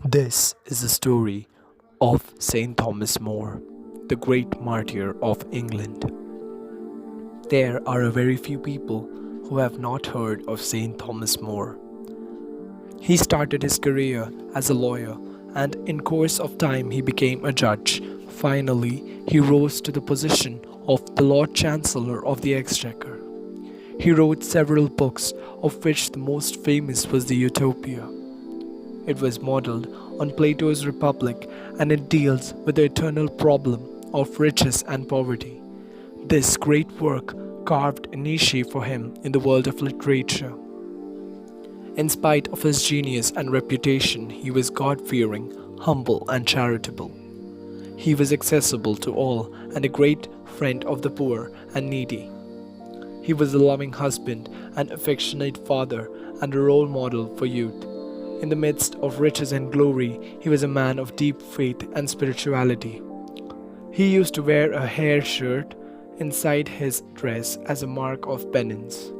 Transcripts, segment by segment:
This is the story of St. Thomas More, the great martyr of England. There are a very few people who have not heard of St. Thomas More. He started his career as a lawyer and in course of time he became a judge. Finally, he rose to the position of the Lord Chancellor of the Exchequer. He wrote several books, of which the most famous was the Utopia. It was modeled on Plato's Republic and it deals with the eternal problem of riches and poverty. This great work carved a niche for him in the world of literature. In spite of his genius and reputation, he was God-fearing, humble, and charitable. He was accessible to all and a great friend of the poor and needy. He was a loving husband, an affectionate father, and a role model for youth. In the midst of riches and glory, he was a man of deep faith and spirituality. He used to wear a hair shirt inside his dress as a mark of penance.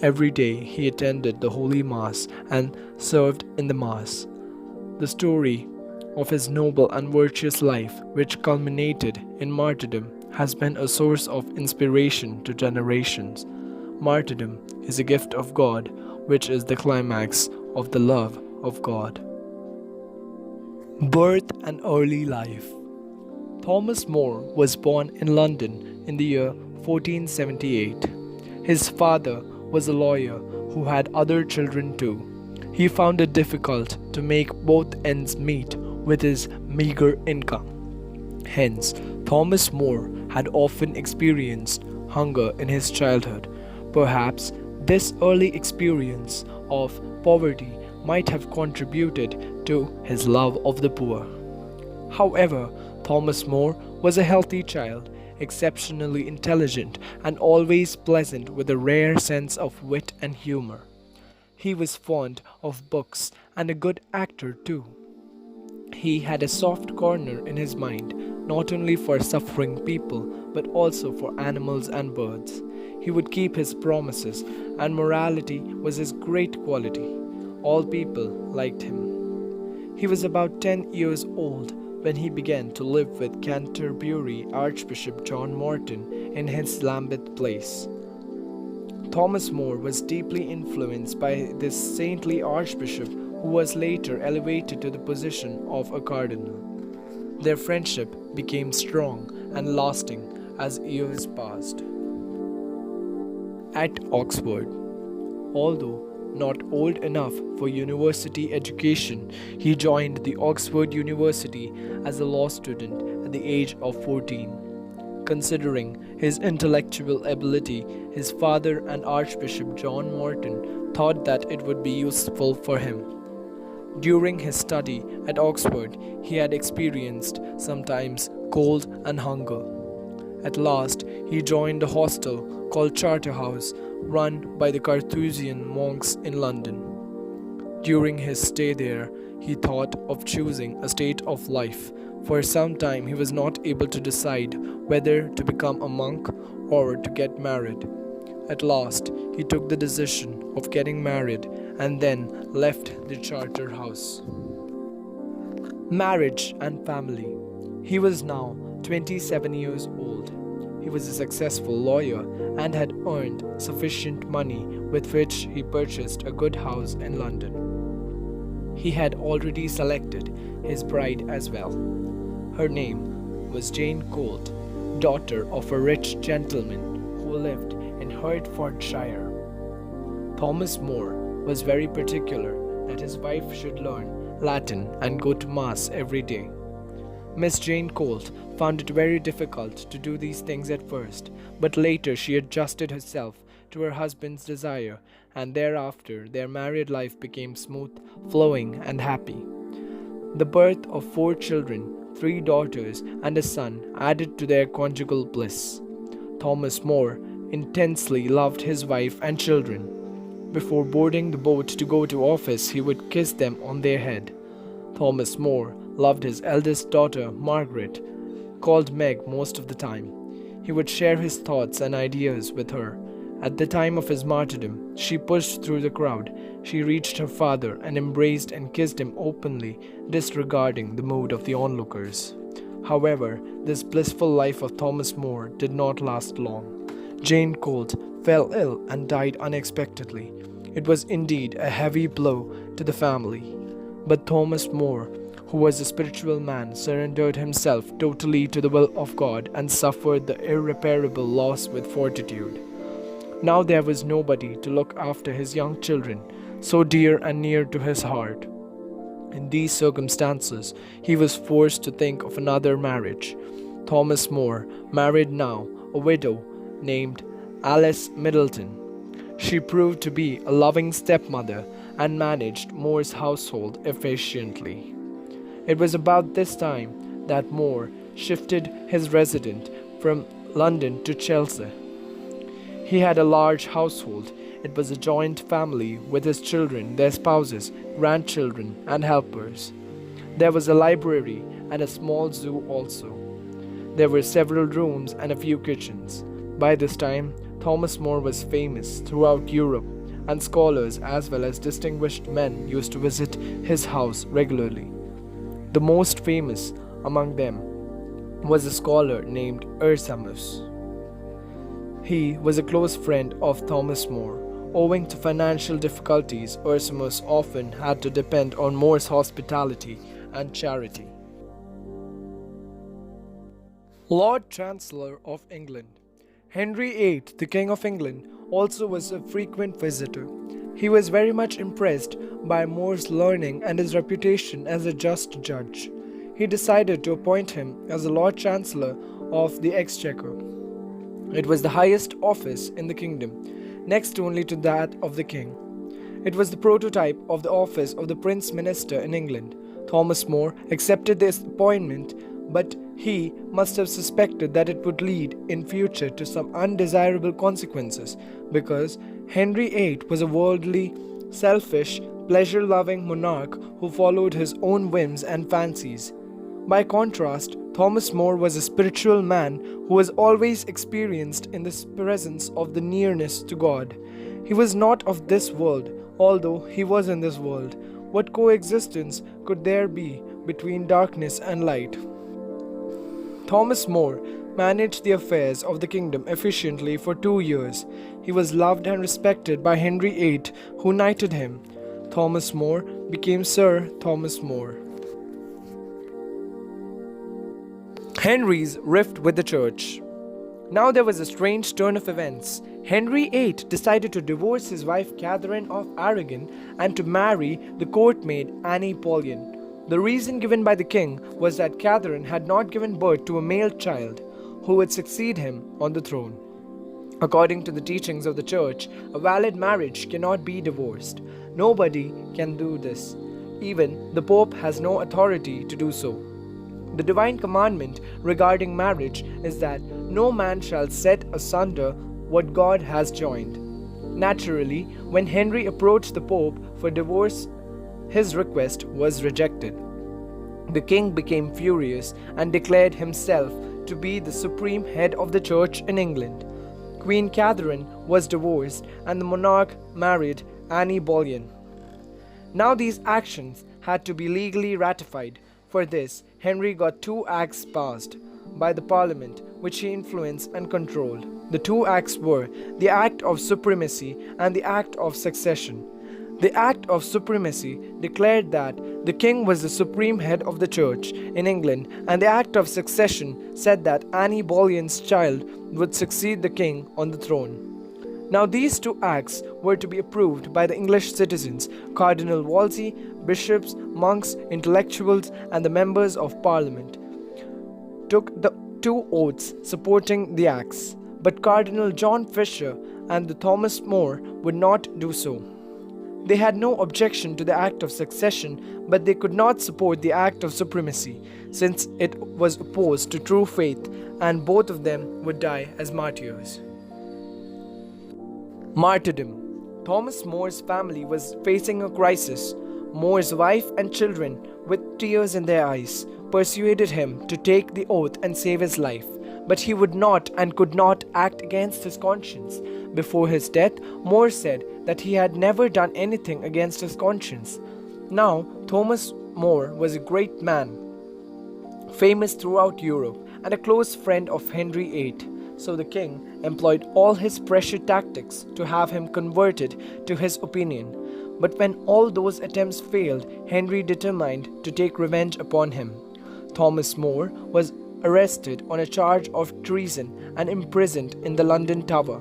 Every day he attended the Holy Mass and served in the Mass. The story of his noble and virtuous life, which culminated in martyrdom, has been a source of inspiration to generations. Martyrdom is a gift of God, which is the climax of the love of God. Birth and early life. Thomas More was born in London in the year 1478. His father was a lawyer who had other children too. He found it difficult to make both ends meet with his meager income. Hence, Thomas More had often experienced hunger in his childhood. Perhaps this early experience of poverty might have contributed to his love of the poor. However, Thomas More was a healthy child, exceptionally intelligent and always pleasant with a rare sense of wit and humor. He was fond of books and a good actor too. He had a soft corner in his mind, not only for suffering people but also for animals and birds. He would keep his promises, and morality was his great quality. All people liked him. He was about 10 years old when he began to live with Canterbury Archbishop John Morton in his Lambeth Place. Thomas More was deeply influenced by this saintly archbishop, who was later elevated to the position of a cardinal. Their friendship became strong and lasting as years passed. At Oxford, although not old enough for university education, he joined the Oxford University as a law student at the age of 14. Considering his intellectual ability, his father and Archbishop John Morton thought that it would be useful for him. During his study at Oxford, he had experienced sometimes cold and hunger. At last, he joined a hostel called Charterhouse, run by the Carthusian monks in London. During his stay there, he thought of choosing a state of life. For some time, he was not able to decide whether to become a monk or to get married. At last, he took the decision of getting married and then left the Charterhouse. Marriage and family. He was now 27 years old. He was a successful lawyer and had earned sufficient money with which he purchased a good house in London. He had already selected his bride as well. Her name was Jane Colt, daughter of a rich gentleman who lived in Hertfordshire. Thomas More was very particular that his wife should learn Latin and go to Mass every day. Miss Jane Colt found it very difficult to do these things at first, but later she adjusted herself to her husband's desire, and thereafter their married life became smooth, flowing, and happy. The birth of 4 children, 3 daughters, and a son added to their conjugal bliss. Thomas More intensely loved his wife and children. Before boarding the boat to go to office, he would kiss them on their head. Thomas More loved his eldest daughter, Margaret, called Meg most of the time. He would share his thoughts and ideas with her, At the time of his martyrdom, she pushed through the crowd. She reached her father and embraced and kissed him openly, disregarding the mood of the onlookers. However, this blissful life of Thomas More did not last long. Jane Colt fell ill and died unexpectedly. It was indeed a heavy blow to the family. But Thomas More, who was a spiritual man, surrendered himself totally to the will of God and suffered the irreparable loss with fortitude. Now there was nobody to look after his young children, so dear and near to his heart. In these circumstances, he was forced to think of another marriage. Thomas More married now a widow named Alice Middleton. She proved to be a loving stepmother and managed More's household efficiently. It was about this time that More shifted his residence from London to Chelsea. He had a large household. It was a joint family with his children, their spouses, grandchildren, and helpers. There was a library and a small zoo also. There were several rooms and a few kitchens. By this time, Thomas More was famous throughout Europe, and scholars as well as distinguished men used to visit his house regularly. The most famous among them was a scholar named Erasmus. He was a close friend of Thomas More. Owing to financial difficulties, Erasmus often had to depend on More's hospitality and charity. Lord Chancellor of England Henry VIII, the King of England, also was a frequent visitor. He was very much impressed by More's learning and his reputation as a just judge. He decided to appoint him as the Lord Chancellor of the Exchequer. It was the highest office in the kingdom, next only to that of the king. It was the prototype of the office of the Prince Minister in England. Thomas More accepted this appointment, but he must have suspected that it would lead in future to some undesirable consequences, because Henry VIII was a worldly, selfish, pleasure-loving monarch who followed his own whims and fancies. By contrast, Thomas More was a spiritual man who was always experienced in the presence of the nearness to God. He was not of this world, although he was in this world. What coexistence could there be between darkness and light? Thomas More managed the affairs of the kingdom efficiently for 2 years. He was loved and respected by Henry VIII, who knighted him. Thomas More became Sir Thomas More. Henry's rift with the church. Now there was a strange turn of events. Henry VIII decided to divorce his wife Catherine of Aragon and to marry the court maid Anne Boleyn. The reason given by the king was that Catherine had not given birth to a male child who would succeed him on the throne. According to the teachings of the church, a valid marriage cannot be divorced. Nobody can do this. Even the Pope has no authority to do so. The divine commandment regarding marriage is that no man shall set asunder what God has joined. Naturally, when Henry approached the Pope for divorce, his request was rejected. The king became furious and declared himself to be the supreme head of the church in England. Queen Catherine was divorced and the monarch married Anne Boleyn. Now these actions had to be legally ratified. For this, Henry got 2 acts passed by the Parliament, which he influenced and controlled. The 2 acts were the Act of Supremacy and the Act of Succession. The Act of Supremacy declared that the king was the supreme head of the church in England, and the Act of Succession said that Anne Boleyn's child would succeed the king on the throne. Now these 2 acts were to be approved by the English citizens, Cardinal Wolsey, bishops, monks, intellectuals, and the members of Parliament took the 2 oaths supporting the acts, but Cardinal John Fisher and the Thomas More would not do so. They had no objection to the Act of Succession, but they could not support the Act of Supremacy, since it was opposed to true faith, and both of them would die as martyrs. Martyrdom. Thomas More's family was facing a crisis. More's wife and children, with tears in their eyes, persuaded him to take the oath and save his life. But he would not and could not act against his conscience. Before his death, More said that he had never done anything against his conscience. Now, Thomas More was a great man, famous throughout Europe, and a close friend of Henry VIII. So the king employed all his pressure tactics to have him converted to his opinion. But when all those attempts failed, Henry determined to take revenge upon him. Thomas More was arrested on a charge of treason and imprisoned in the London Tower,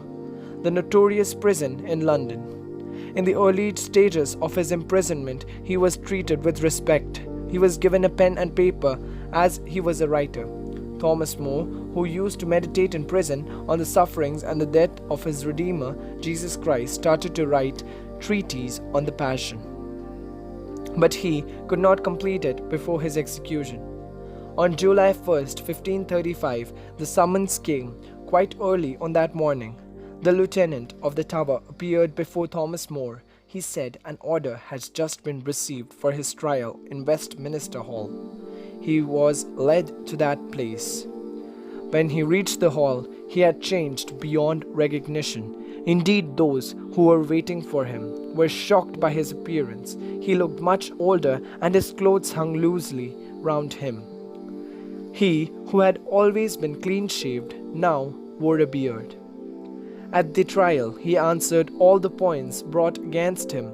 the notorious prison in London. In the early stages of his imprisonment, he was treated with respect. He was given a pen and paper as he was a writer. Thomas More, who used to meditate in prison on the sufferings and the death of his Redeemer, Jesus Christ, started to write treatises on the Passion. But he could not complete it before his execution. On July 1st, 1535, the summons came quite early on that morning. The lieutenant of the Tower appeared before Thomas More. He said an order has just been received for his trial in Westminster Hall. He was led to that place. When he reached the hall, he had changed beyond recognition. Indeed, those who were waiting for him were shocked by his appearance. He looked much older, and his clothes hung loosely round him. He, who had always been clean-shaved, now wore a beard. At the trial, he answered all the points brought against him,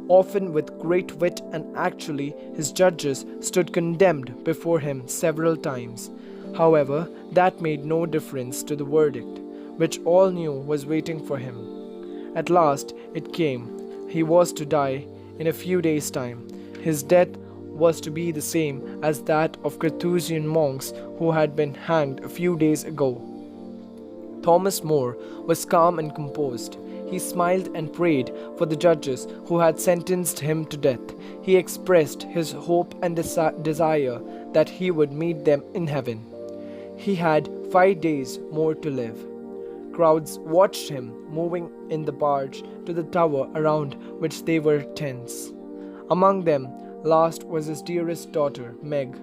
often with great wit, and actually his judges stood condemned before him several times. However, that made no difference to the verdict, which all knew was waiting for him. At last it came. He was to die in a few days' time. His death was to be the same as that of Carthusian monks who had been hanged a few days ago. Thomas More was calm and composed. He smiled and prayed for the judges who had sentenced him to death. He expressed his hope and desire that he would meet them in heaven. He had 5 days more to live. Crowds watched him moving in the barge to the tower around which they were tense. Among them, last was his dearest daughter, Meg.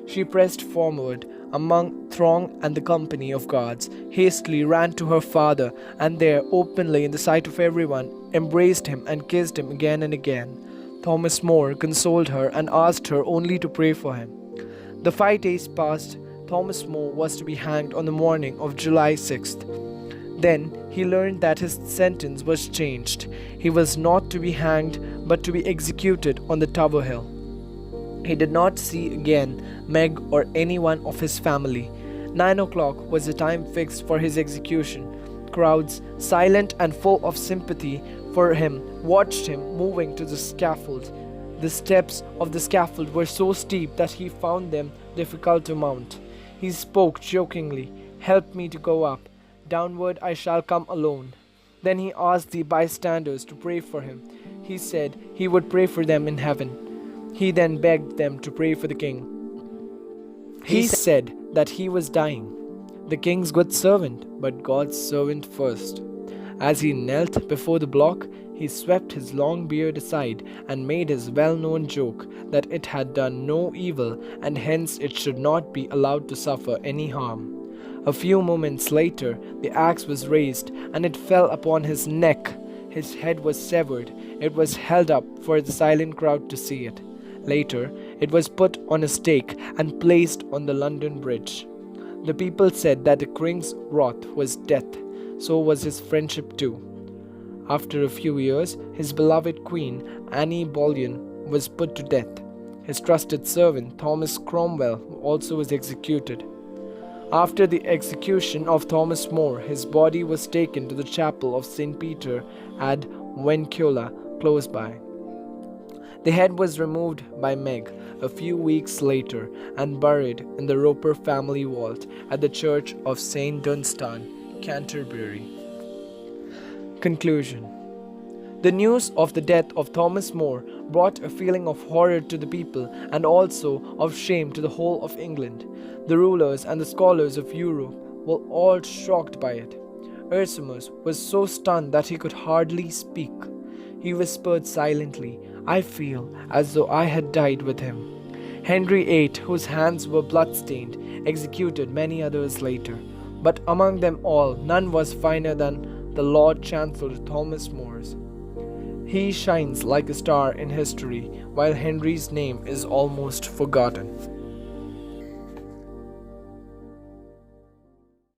She pressed forward among throng, and the company of guards hastily ran to her father, and there, openly in the sight of everyone, embraced him and kissed him again and again. Thomas More consoled her and asked her only to pray for him. The 5 days passed. Thomas More was to be hanged on the morning of July 6th. Then he learned that his sentence was changed. He was not to be hanged, but to be executed on the Tower Hill. He did not see again Meg or anyone of his family. 9 o'clock was the time fixed for his execution. Crowds, silent and full of sympathy for him, watched him moving to the scaffold. The steps of the scaffold were so steep that he found them difficult to mount. He spoke jokingly, "Help me to go up. Downward I shall come alone." Then he asked the bystanders to pray for him. He said he would pray for them in heaven. He then begged them to pray for the king. He said that he was dying, the king's good servant, but God's servant first. As he knelt before the block, he swept his long beard aside and made his well-known joke that it had done no evil and hence it should not be allowed to suffer any harm. A few moments later, the axe was raised and it fell upon his neck. His head was severed. It was held up for the silent crowd to see it. Later, it was put on a stake and placed on the London Bridge. The people said that the king's wrath was death, so was his friendship too. After a few years, his beloved queen, Anne Boleyn, was put to death. His trusted servant, Thomas Cromwell, also was executed. After the execution of Thomas More, his body was taken to the chapel of St. Peter ad Vincula, close by. The head was removed by Meg a few weeks later and buried in the Roper family vault at the Church of St. Dunstan, Canterbury. Conclusion. The news of the death of Thomas More brought a feeling of horror to the people and also of shame to the whole of England. The rulers and the scholars of Europe were all shocked by it. Erasmus was so stunned that he could hardly speak. He whispered silently, "I feel as though I had died with him." Henry VIII, whose hands were blood-stained, executed many others later. But among them all, none was finer than the Lord Chancellor Thomas More. He shines like a star in history, while Henry's name is almost forgotten.